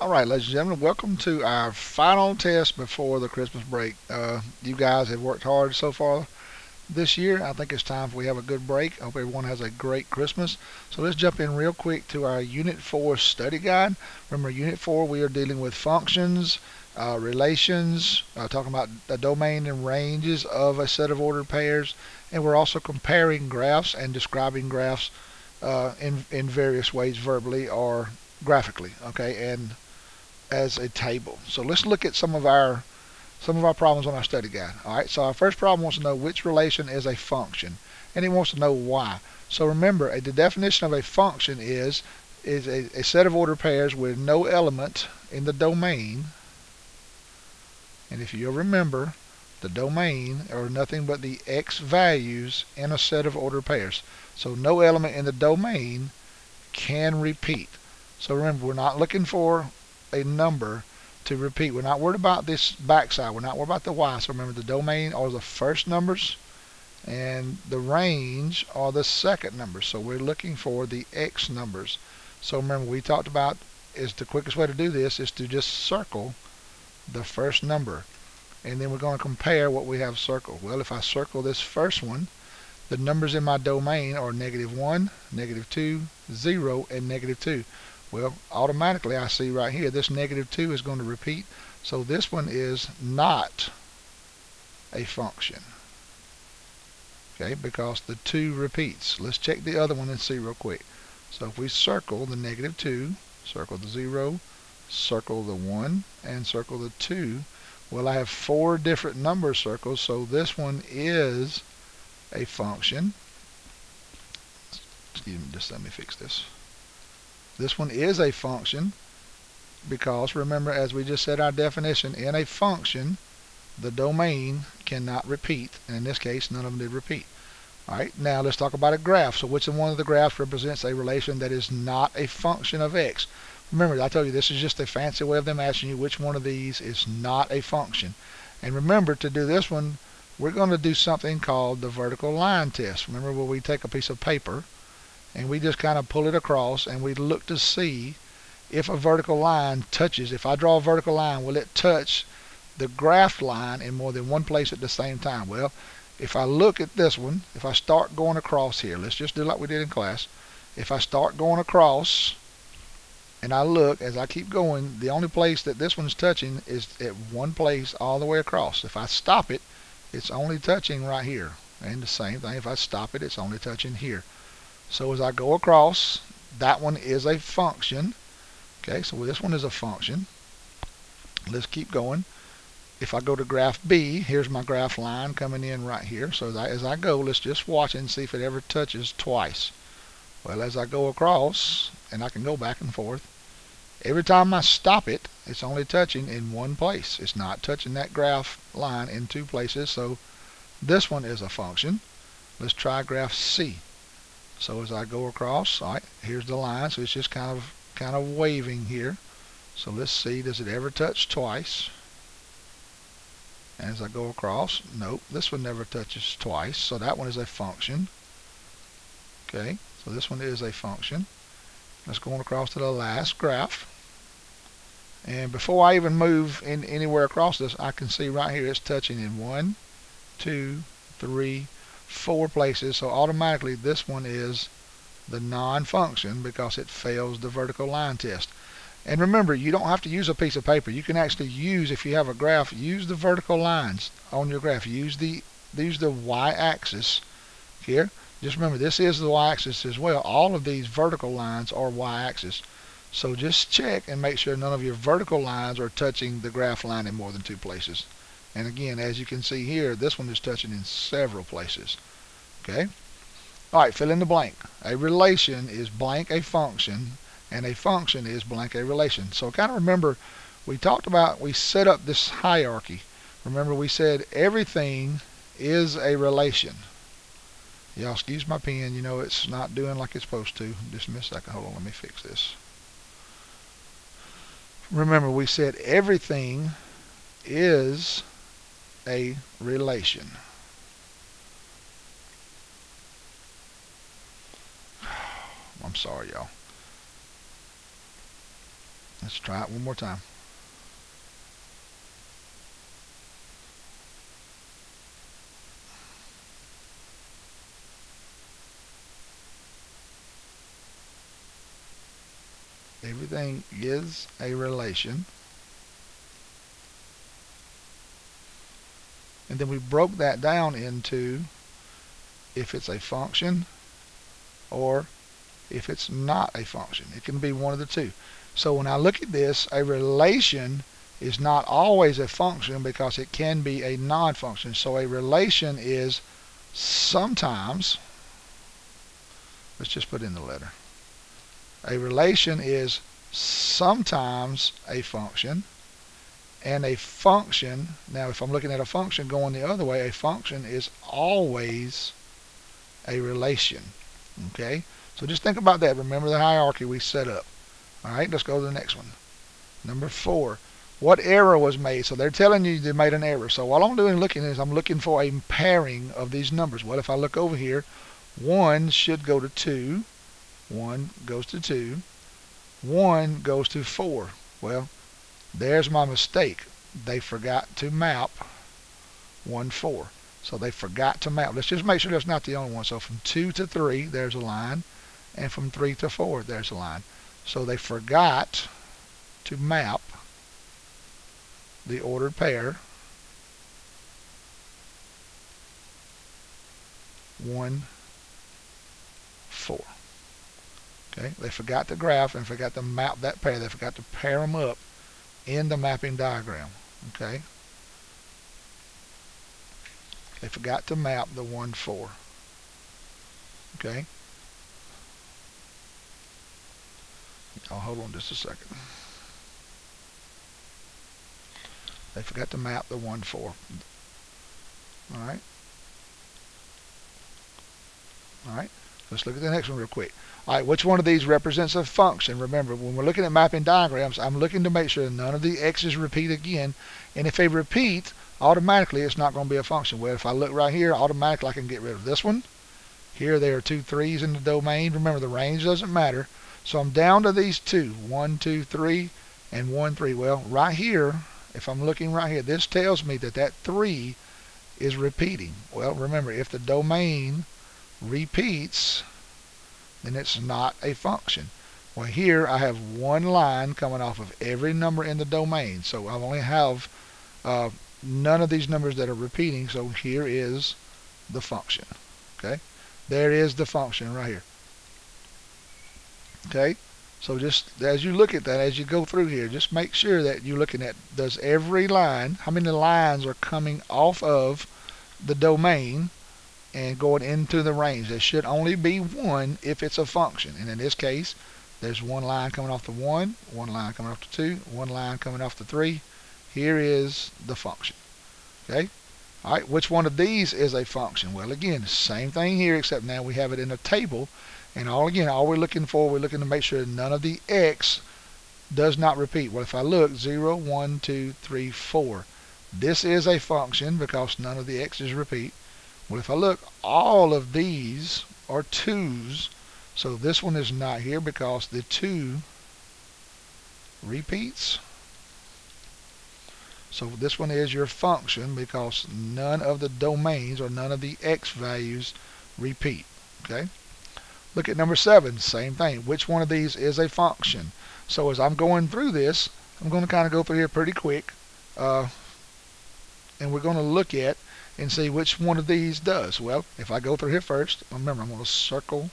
All right, ladies and gentlemen, welcome to our final test before the Christmas break. You guys have worked hard so far this year. I think it's time we have a good break. I hope everyone has a great Christmas. So let's jump in real quick to our Unit 4 study guide. Remember, Unit 4, we are dealing with functions, relations, talking about the domain and ranges of a set of ordered pairs, and we're also comparing graphs and describing graphs in various ways, verbally or graphically. Okay, and as a table. So let's look at some of our problems on our study guide. All right. So our first problem wants to know which relation is a function, and it wants to know why. So remember, the definition of a function is a set of ordered pairs with no element in the domain. And if you'll remember, the domain are nothing but the x values in a set of ordered pairs. So no element in the domain can repeat. So remember, we're not looking for a number to repeat. We're not worried about this backside. We're not worried about the y. So remember, the domain are the first numbers and the range are the second numbers. So we're looking for the x numbers. So remember, we talked about is the quickest way to do this is to just circle the first number. And then we're going to compare what we have circled. Well, if I circle this first one, the numbers in my domain are -1, -2, 0, and -2. Well, automatically I see right here this -2 is going to repeat. So this one is not a function. Okay, because the 2 repeats. Let's check the other one and see real quick. So if we circle the -2, circle the 0, circle the 1, and circle the 2, well, I have 4 different number circles, so this one is a function. Excuse me, just let me fix this. This one is a function because remember, as we just said our definition, in a function the domain cannot repeat, and in this case none of them did repeat. Alright, now let's talk about a graph. So which one of the graphs represents a relation that is not a function of x? Remember, I told you this is just a fancy way of them asking you which one of these is not a function. And remember, to do this one, we're going to do something called the vertical line test. Remember, where we take a piece of paper and we just kind of pull it across and we look to see if a vertical line touches. If I draw a vertical line, will it touch the graph line in more than one place at the same time? Well, if I look at this one, if I start going across here, let's just do like we did in class. If I start going across and I look as I keep going, the only place that this one's touching is at one place all the way across. If I stop it, it's only touching right here. And the same thing, if I stop it, it's only touching here. So as I go across, that one is a function. Okay, so this one is a function. Let's keep going. If I go to graph B, here's my graph line coming in right here. So as I go, let's just watch it and see if it ever touches twice. Well, as I go across, and I can go back and forth, every time I stop it, it's only touching in one place. It's not touching that graph line in 2 places. So this one is a function. Let's try graph C. So as I go across, all right, here's the line. So it's just kind of waving here. So let's see, does it ever touch twice? As I go across, nope, this one never touches twice. So that one is a function. Okay, so this one is a function. Let's go on across to the last graph. And before I even move in anywhere across this, I can see right here it's touching in 1, 2, 3, 4 places. So automatically this one is the non-function because it fails the vertical line test. And remember, you don't have to use a piece of paper. You can actually use, if you have a graph, use the vertical lines on your graph. Use the y-axis here. Just remember, this is the y-axis as well. All of these vertical lines are y-axis. So just check and make sure none of your vertical lines are touching the graph line in more than 2 places. And again, as you can see here, this one is touching in several places. Okay? All right, fill in the blank. A relation is blank a function, and a function is blank a relation. So kind of remember, we talked about, we set up this hierarchy. Remember, we said everything is a relation. Y'all excuse my pen, you know it's not doing like it's supposed to. Just a second, hold on, let me fix this. Remember, we said everything is a relation. I'm sorry, y'all. Let's try it one more time. Everything is a relation. And then we broke that down into if it's a function or if it's not a function. It can be one of the two. So when I look at this, a relation is not always a function because it can be a non-function. So a relation is sometimes, let's just put in the letter. A relation is sometimes a function, and a function, now if I'm looking at a function going the other way, a function is always a relation. Okay? So just think about that. Remember the hierarchy we set up. All right, let's go to the next one. Number 4. What error was made? So they're telling you they made an error. So all I'm doing looking is I'm looking for a pairing of these numbers. Well, if I look over here, 1 should go to 2. 1 goes to 2. 1 goes to 4. Well, there's my mistake. They forgot to map 1, 4. So they forgot to map. Let's just make sure that's not the only one. So from 2 to 3, there's a line. And from 3 to 4, there's a line. So they forgot to map the ordered pair 1, 4. Okay, they forgot to graph and forgot to map that pair. They forgot to pair them up in the mapping diagram. Okay, they forgot to map the 1, 4. Okay, oh, hold on just a second. They forgot to map the 1, 4. All right. All right. Let's look at the next one real quick. All right, which one of these represents a function? Remember, when we're looking at mapping diagrams, I'm looking to make sure none of the x's repeat again. And if they repeat, automatically it's not going to be a function. Well, if I look right here, automatically I can get rid of this one. Here there are 2 3's in the domain. Remember, the range doesn't matter. So I'm down to these 2. 1, 2, 3, and 1, 3. Well, right here, if I'm looking right here, this tells me that that 3 is repeating. Well, remember, if the domain repeats, then it's not a function. Well, here I have one line coming off of every number in the domain. So I only have none of these numbers that are repeating. So here is the function. Okay, there is the function right here. Okay, so just as you look at that, as you go through here, just make sure that you're looking at, does every line, how many lines are coming off of the domain and going into the range. There should only be one if it's a function. And in this case, there's one line coming off the 1, one line coming off the 2, one line coming off the 3. Here is the function. Okay? All right, which one of these is a function? Well, again, same thing here, except now we have it in a table. And all we're looking to make sure none of the x does not repeat. Well, if I look, 0, 1, 2, 3, 4. This is a function because none of the x's repeat. Well, if I look, all of these are 2's. So this one is not here because the 2 repeats. So this one is your function because none of the domains or none of the x values repeat. Okay. Look at number 7. Same thing. Which one of these is a function? So as I'm going through this, I'm going to kind of go through here pretty quick. And we're going to look at and see which one of these does. Well, if I go through here first, remember I'm going to circle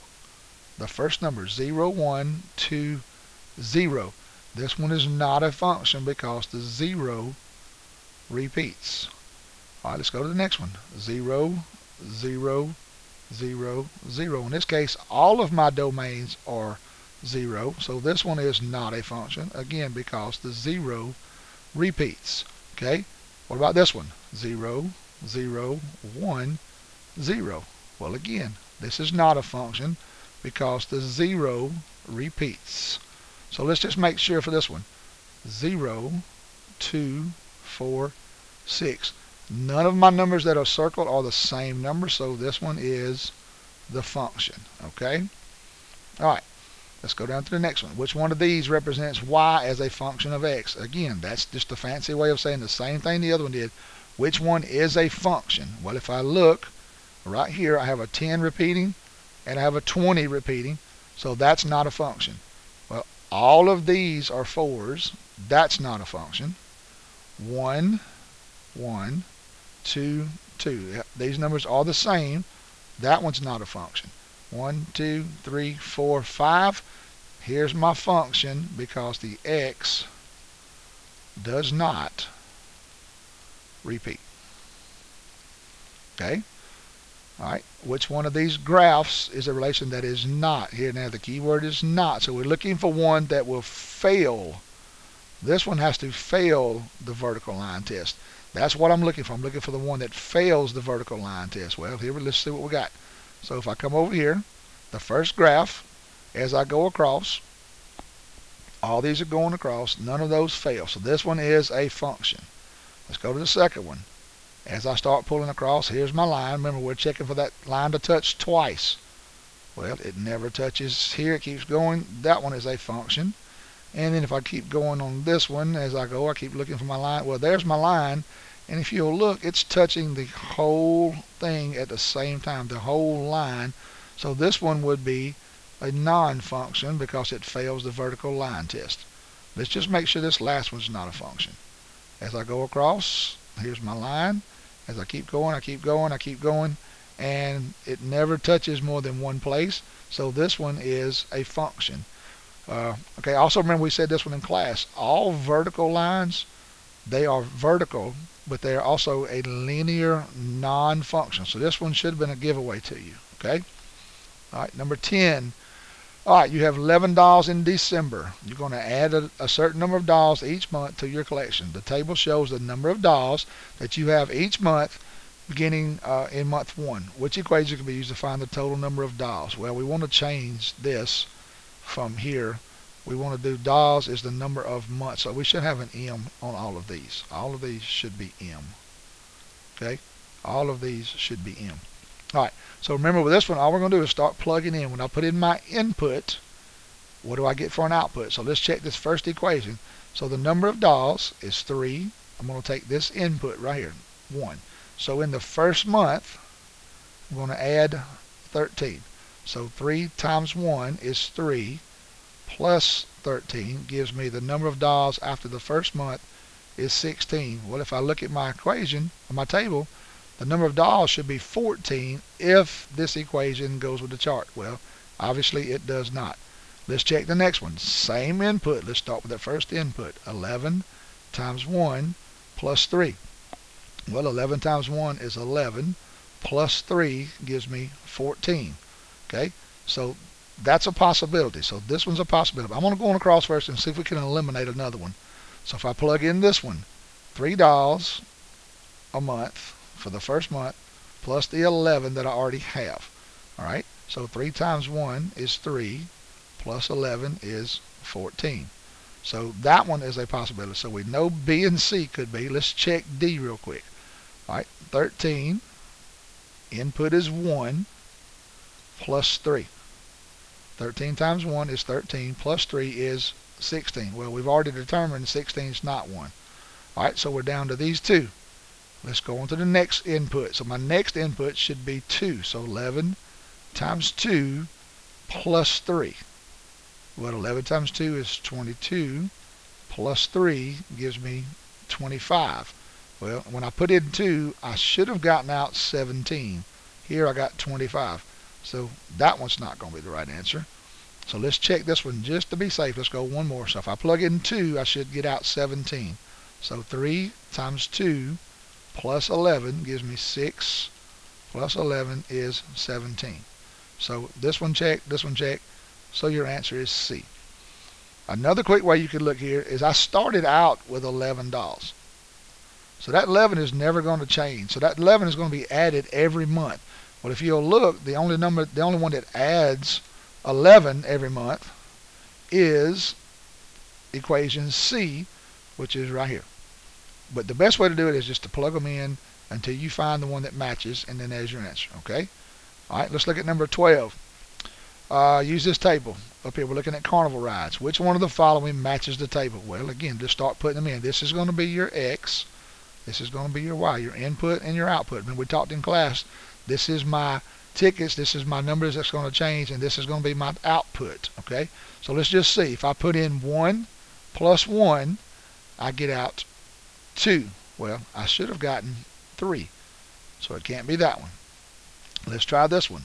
the first number, 0, 1, 2, 0. This one is not a function because the 0 repeats. All right, let's go to the next one. 0, 0, 0, 0. In this case, all of my domains are 0. So this one is not a function, again, because the 0 repeats. Okay, what about this one? 0, 0, 1, 0. Well, again, this is not a function because the 0 repeats. So let's just make sure for this one. 0, 2, 4, 6. None of my numbers that are circled are the same number, so this one is the function. Okay? All right. Let's go down to the next one. Which one of these represents y as a function of x? Again, that's just a fancy way of saying the same thing the other one did. Which one is a function? Well, if I look right here, I have a 10 repeating and I have a 20 repeating, so that's not a function. Well, all of these are 4s. That's not a function. 1, 1, 2, 2. These numbers are the same. That one's not a function. 1, 2, 3, 4, 5. Here's my function because the x does not repeat. Okay? Alright, which one of these graphs is a relation that is not? Here now the key word is not. So we're looking for one that will fail. This one has to fail the vertical line test. That's what I'm looking for. I'm looking for the one that fails the vertical line test. Well, here, let's see what we got. So if I come over here, the first graph, as I go across, all these are going across. None of those fail. So this one is a function. Let's go to the second one. As I start pulling across, here's my line. Remember, we're checking for that line to touch twice. Well, it never touches here. It keeps going. That one is a function. And then if I keep going on this one, as I go, I keep looking for my line. Well, there's my line. And if you'll look, it's touching the whole thing at the same time, the whole line. So this one would be a non-function because it fails the vertical line test. Let's just make sure this last one's not a function. As I go across, here's my line. As I keep going, I keep going, I keep going, and it never touches more than one place. So this one is a function. Okay, also remember we said this one in class. All vertical lines, they are vertical, but they are also a linear non-function. So this one should have been a giveaway to you. Okay? All right, number 10. All right, you have $11 in December. You're going to add a certain number of dolls each month to your collection. The table shows the number of dolls that you have each month beginning in month 1. Which equation can be used to find the total number of dolls? Well, we want to change this from here. We want to do dolls is the number of months. So we should have an M on all of these. All of these should be M. Okay? All of these should be M. All right, so remember with this one, all we're going to do is start plugging in. When I put in my input, what do I get for an output? So let's check this first equation. So the number of dolls is 3. I'm going to take this input right here, 1. So in the first month, I'm going to add 13. So 3 times 1 is 3 plus 13 gives me the number of dolls after the first month is 16. Well, if I look at my equation, or my table, the number of dolls should be 14 if this equation goes with the chart. Well, obviously it does not. Let's check the next one. Same input. Let's start with the first input. 11 times 1 plus 3. Well, 11 times 1 is 11 plus 3 gives me 14. Okay, so that's a possibility. So this one's a possibility. I'm going to go on across first and see if we can eliminate another one. So if I plug in this one, 3 dolls a month for the first month plus the 11 that I already have. All right, so 3 times 1 is 3 plus 11 is 14. So that one is a possibility. So we know B and C could be. Let's check D real quick. All right, 13 input is 1 plus 3. 13 times 1 is 13 plus 3 is 16. Well, we've already determined 16 is not 1. All right, so we're down to these two. Let's go on to the next input. So my next input should be 2. So 11 times 2 plus 3. Well, 11 times 2 is 22 plus 3 gives me 25. Well, when I put in 2, I should have gotten out 17. Here I got 25. So that one's not going to be the right answer. So let's check this one just to be safe. Let's go one more. So if I plug in 2, I should get out 17. So 3 times 2 plus 11 gives me 6 plus 11 is 17. So this one check, this one check. So your answer is C. Another quick way you could look here is I started out with 11 dolls. So that 11 is never going to change. So that 11 is going to be added every month. Well, if you'll look, the only one that adds 11 every month is equation C, which is right here. But the best way to do it is just to plug them in until you find the one that matches, and then there's your answer. Okay? All right, let's look at number 12. Use this table. up here we're looking at carnival rides. Which one of the following matches the table? Well, again, just start putting them in. This is going to be your X. This is going to be your Y, your input and your output. When we talked in class, this is my tickets, this is my numbers that's going to change, and this is going to be my output. Okay, so let's just see. If I put in 1 plus 1, I get out 2. Well, I should have gotten 3, so it can't be that one. Let's try this one.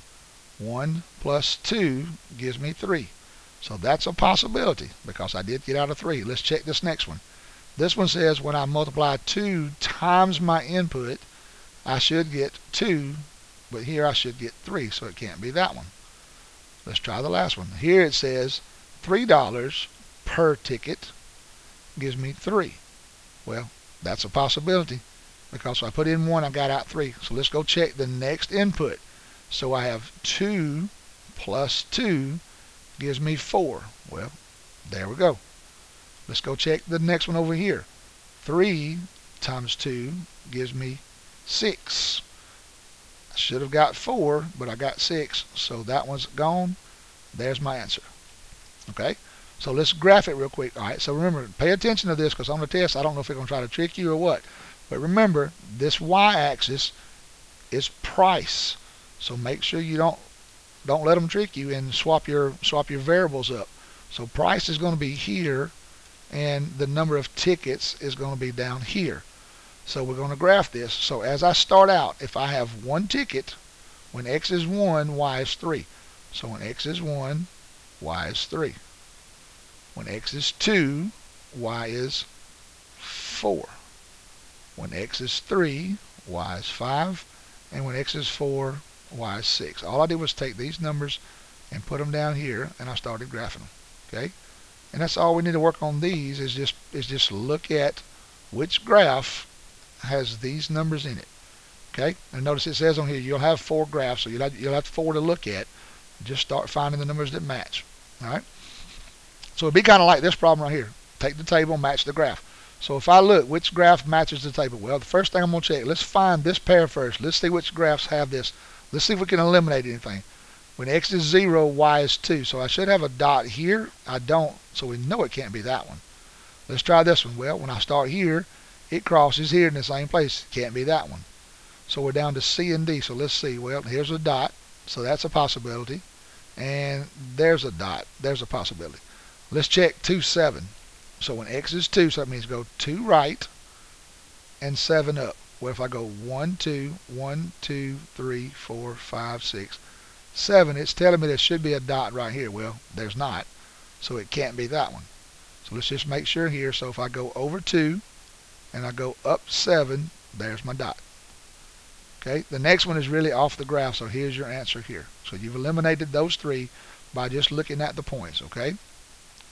1 plus 2 gives me 3. So that's a possibility because I did get out of 3. Let's check this next one. This one says when I multiply 2 times my input, I should get 2, but here I should get 3, so it can't be that one. Let's try the last one. Here it says $3 per ticket gives me 3. Well, that's a possibility because if I put in 1, I got out 3. So let's go check the next input. So I have 2 plus 2 gives me 4. Well, there we go. Let's go check the next one over here. 3 times 2 gives me 6. I should have got 4, but I got 6, so that one's gone. There's my answer. Okay, so let's graph it real quick. All right, so remember, pay attention to this because on the test, I don't know if they're going to try to trick you or what. But remember, this y-axis is price. So make sure you don't let them trick you and swap your variables up. So price is going to be here, and the number of tickets is going to be down here. So we're going to graph this. So as I start out, if I have 1 ticket, when x is 1, y is 3. So when x is 1, y is 3. When x is 2, y is 4. When x is 3, y is 5. And when x is 4, y is 6. All I did was take these numbers and put them down here, and I started graphing them. Okay, and that's all we need to work on. These is just look at which graph has these numbers in it. Okay, and notice it says on here you'll have 4 graphs, so you'll have 4 to look at. Just start finding the numbers that match. All right, so it'd be kind of like this problem right here. Take the table, match the graph. So if I look, which graph matches the table? Well, the first thing I'm going to check, let's find this pair first. Let's see which graphs have this. Let's see if we can eliminate anything. When x is 0, y is 2. So I should have a dot here. I don't, so we know it can't be that one. Let's try this one. Well, when I start here, it crosses here in the same place. Can't be that one. So we're down to C and D. So let's see. Well, here's a dot. So that's a possibility. And there's a dot. There's a possibility. Let's check 2, 7. So when x is 2, so that means go 2 right and 7 up. Well, if I go 1, 2, 1, 2, 3, 4, 5, 6, 7, it's telling me there should be a dot right here. Well, there's not, so it can't be that one. So let's just make sure here. So if I go over 2 and I go up 7, there's my dot. Okay, the next one is really off the graph, so here's your answer here. So you've eliminated those 3 by just looking at the points. Okay,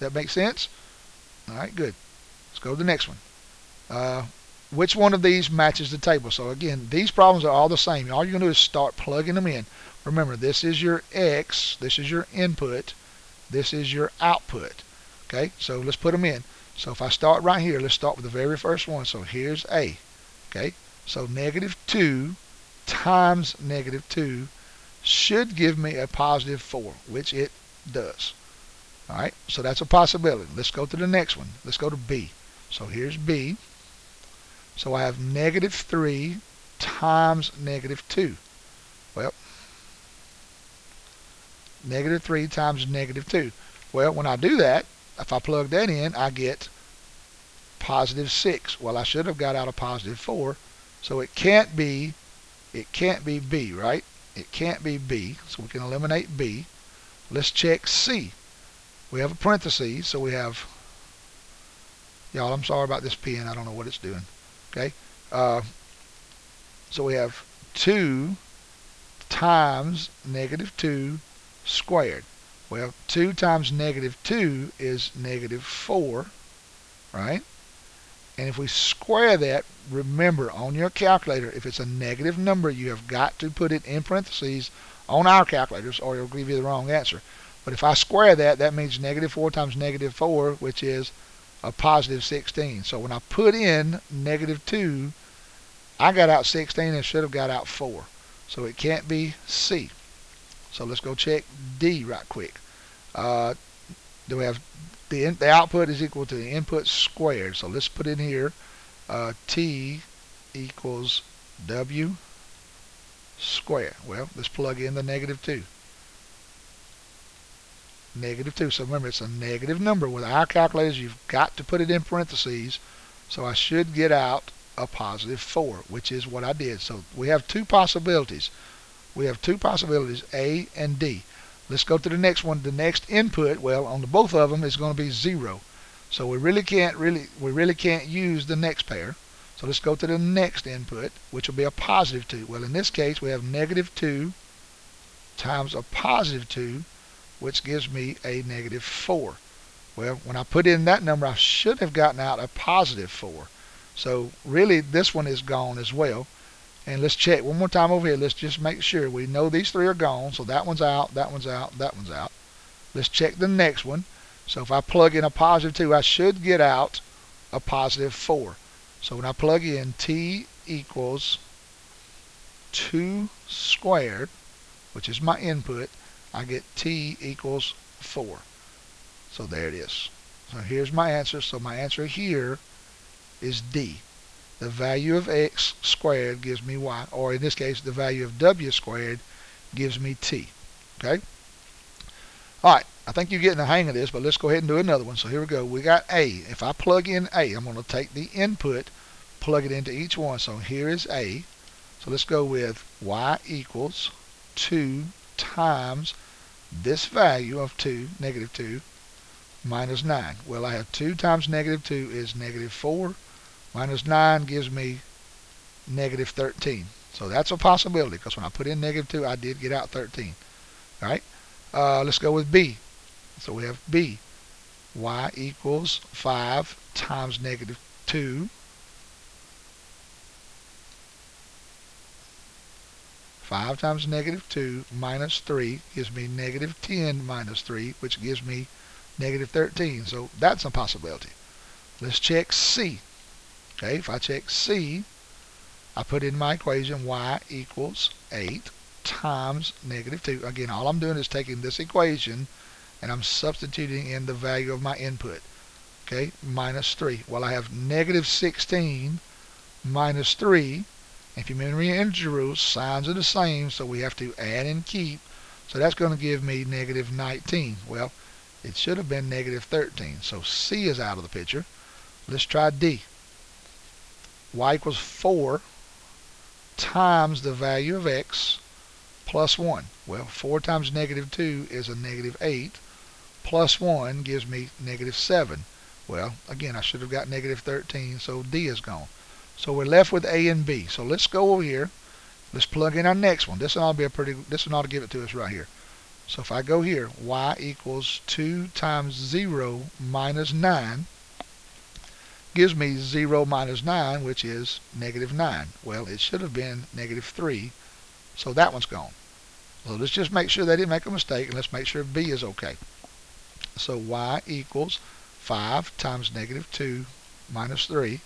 that makes sense? All right, good. Let's go to the next one. Which one of these matches the table? So again, these problems are all the same. All you're going to do is start plugging them in. Remember, this is your X, this is your input, this is your output. Okay, so let's put them in. So if I start right here, let's start with the very first one. So here's A. Okay, so -2 times -2 should give me a +4, which it does. All right, so that's a possibility. Let's go to the next one. Let's go to B. So here's B. So I have -3 times -2. Well, -3 times -2. Well, when I do that, if I plug that in, I get +6. Well, I should have got out a +4, so it can't be B, right? It can't be B, so we can eliminate B. Let's check C. We have a parentheses, so we have, y'all, I'm sorry about this pen, I don't know what it's doing. Okay, so we have 2 times -2 squared. Well, 2 times -2 is -4, right? And if we square that, remember on your calculator, if it's a negative number, you have got to put it in parentheses on our calculators or it'll give you the wrong answer. But if I square that, that means -4 times -4, which is a +16. So when I put in -2, I got out 16 and should have got out 4. So it can't be C. So let's go check D right quick. do we have the output is equal to the input squared. So let's put in here T equals W squared. Well, let's plug in the -2. -2. So remember, it's a negative number. With our calculators, you've got to put it in parentheses. So I should get out a +4, which is what I did. So we have two possibilities. We have two possibilities, A and D. Let's go to the next one. The next input, well, on the both of them is going to be 0. So we really can't use the next pair. So let's go to the next input, which will be a +2. Well, in this case, we have -2 times a +2, which gives me a -4. Well, when I put in that number, I should have gotten out a +4. So really, this one is gone as well. And let's check one more time over here. Let's just make sure we know these three are gone. So that one's out, that one's out, that one's out. Let's check the next one. So if I plug in a +2, I should get out a +4. So when I plug in T equals 2 squared, which is my input, I get T equals 4. So there it is. So here's my answer. So my answer here is D. The value of x squared gives me y, or in this case, the value of w squared gives me t. Okay? All right, I think you're getting the hang of this, but let's go ahead and do another one. So here we go. We got A. If I plug in A, I'm going to take the input, plug it into each one. So here is A. So let's go with y equals 2 times this value of 2, -2, minus 9. Well, I have 2 times -2 is -4. Minus 9 gives me -13. So that's a possibility, because when I put in -2, I did get out 13. All right. Let's go with B. So we have B. Y equals 5 times -2. 5 times -2 minus 3 gives me -10 minus 3, which gives me -13. So that's a possibility. Let's check C. Okay, if I check C, I put in my equation y equals 8 times -2. Again, all I'm doing is taking this equation and I'm substituting in the value of my input. Okay, minus 3. Well, I have -16 minus 3. If you remember your integer rules, signs are the same, so we have to add and keep. So that's going to give me -19. Well, it should have been -13. So C is out of the picture. Let's try D. Y equals 4 times the value of x plus 1. Well, 4 times -2 is a -8. Plus 1 gives me -7. Well, again, I should have got -13, so D is gone. So we're left with A and B. So let's go over here. Let's plug in our next one. This one ought to give it to us right here. So if I go here, y equals 2 times 0 minus 9 gives me 0 minus 9, which is -9. Well, it should have been -3, so that one's gone. So let's just make sure they didn't make a mistake, and let's make sure B is okay. So y equals 5 times -2 minus 3.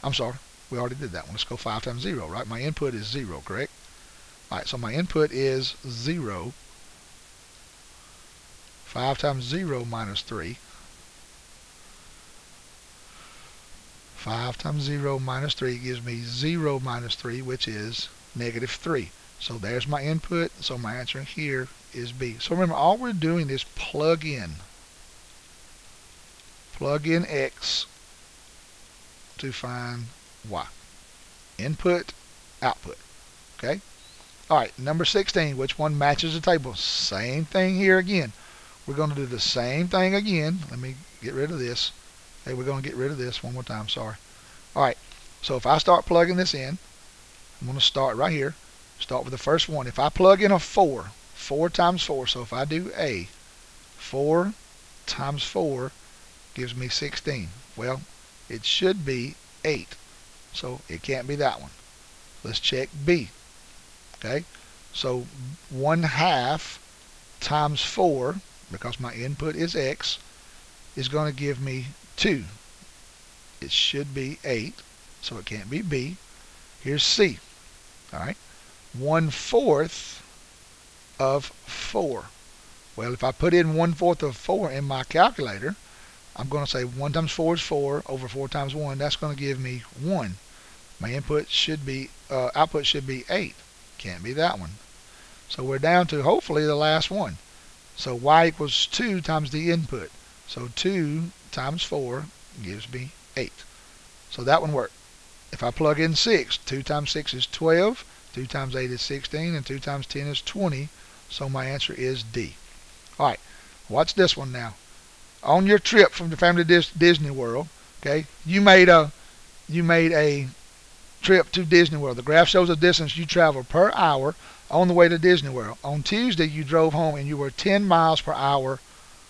I'm sorry, we already did that one. Let's go 5 times 0, right? My input is 0, correct? All right, so my input is 0. 5 times 0 minus 3. 5 times 0 minus 3 gives me 0 minus 3, which is -3. So there's my input. So my answer here is B. So remember, all we're doing is plug in X to find Y. Input, output. Okay? All right, number 16, which one matches the table? Same thing here again. We're going to do the same thing again. Let me get rid of this. Okay, we're going to get rid of this one more time. Sorry. All right, so if I start plugging this in, I'm going to start right here. Start with the first one. If I plug in a 4, 4 times 4, so if I do A, 4 times 4 gives me 16. Well, it should be 8, so it can't be that one. Let's check B. Okay, so 1/2 times 4, because my input is X, is going to give me 2. It should be 8, so it can't be B. Here's C. All right, 1/4 of 4. Well, if I put in 1/4 of 4 in my calculator, I'm going to say 1 times 4 is 4 over 4 times 1. That's going to give me 1. My output should be 8. Can't be that one. So we're down to hopefully the last one. So y equals 2 times the input. So 2 times 4 gives me 8. So that one worked. If I plug in 6, 2 times 6 is 12, 2 times 8 is 16, and 2 times 10 is 20. So my answer is D. All right, watch this one now. On your trip from the family to Disney World, okay, you made a trip to Disney World. The graph shows the distance you traveled per hour on the way to Disney World. On Tuesday, you drove home and you were 10 miles per hour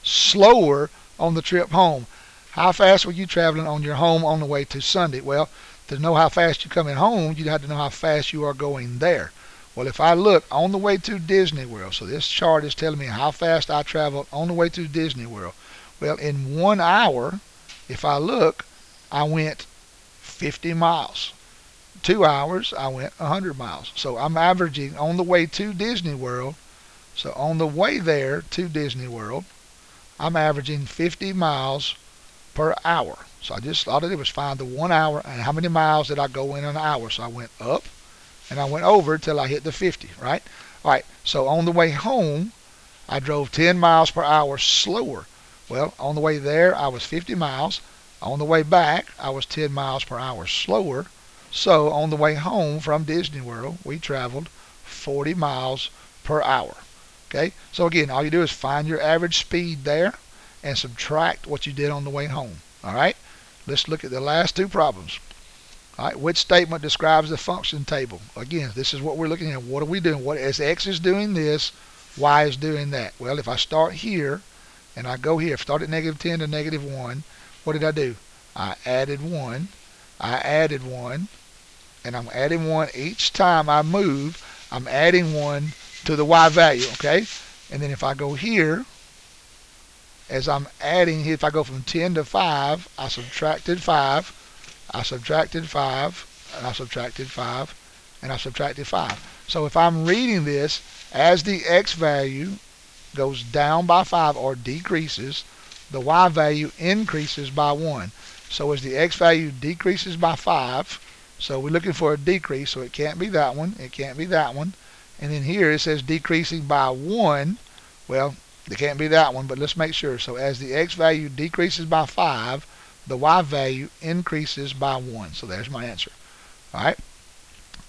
slower on the trip home. How fast were you traveling on your home on the way to Sunday? Well, to know how fast you're coming home, you'd have to know how fast you are going there. Well, if I look on the way to Disney World, so this chart is telling me how fast I traveled on the way to Disney World. Well, in 1 hour, if I look, I went 50 miles. 2 hours, I went 100 miles. So I'm averaging on the way to Disney World. So on the way there to Disney World, I'm averaging 50 miles per hour. So all I did was find the 1 hour and how many miles did I go in an hour. So I went up and I went over till I hit the 50, right? All right, so on the way home, I drove 10 miles per hour slower. Well, on the way there, I was 50 miles. On the way back, I was 10 miles per hour slower. So on the way home from Disney World, we traveled 40 miles per hour. Okay, so again, all you do is find your average speed there and subtract what you did on the way home. All right, let's look at the last two problems. All right, which statement describes the function table? Again, this is what we're looking at. What are we doing? What is x is doing this, y is doing that. Well, if I start here and I go here, start at -10 to -1, what did I do? I added 1, I added 1, and I'm adding 1 each time I move. I'm adding 1 to the y value, okay? And then if I go here, as I'm adding here, if I go from 10 to 5, I subtracted 5, I subtracted 5, and I subtracted 5, and I subtracted 5. So if I'm reading this, as the x value goes down by 5 or decreases, the y value increases by 1. So as the x value decreases by 5, so we're looking for a decrease, so it can't be that one, it can't be that one. And then here it says decreasing by 1. Well, it can't be that one, but let's make sure. So as the x value decreases by 5, the y value increases by 1. So there's my answer. All right.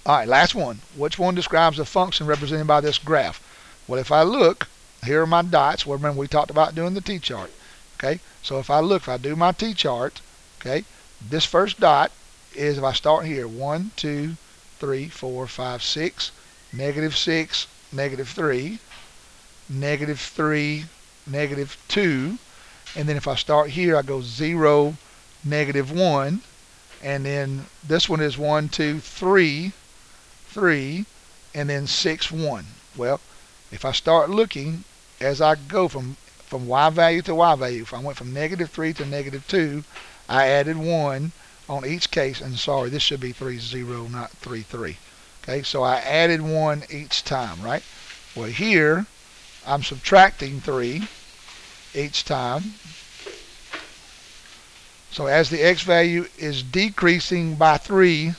All right, last one. Which one describes the function represented by this graph? Well, if I look, here are my dots. Well, remember we talked about doing the t-chart. Okay, so if I look, if I do my t-chart, okay, this first dot is, if I start here, 1, 2, 3, 4, 5, 6, -6, -3, -3, -2, and then if I start here, I go 0, -1, and then this one is 1, 2, 3, 3, and then 6, 1. Well, if I start looking as I go from y value to y value, if I went from -3 to -2, I added 1 on each case, and sorry, this should be 3, 0, not 3, 3. Okay, so I added 1 each time, right? Well, here I'm subtracting 3 each time. So as the x value is decreasing by 3,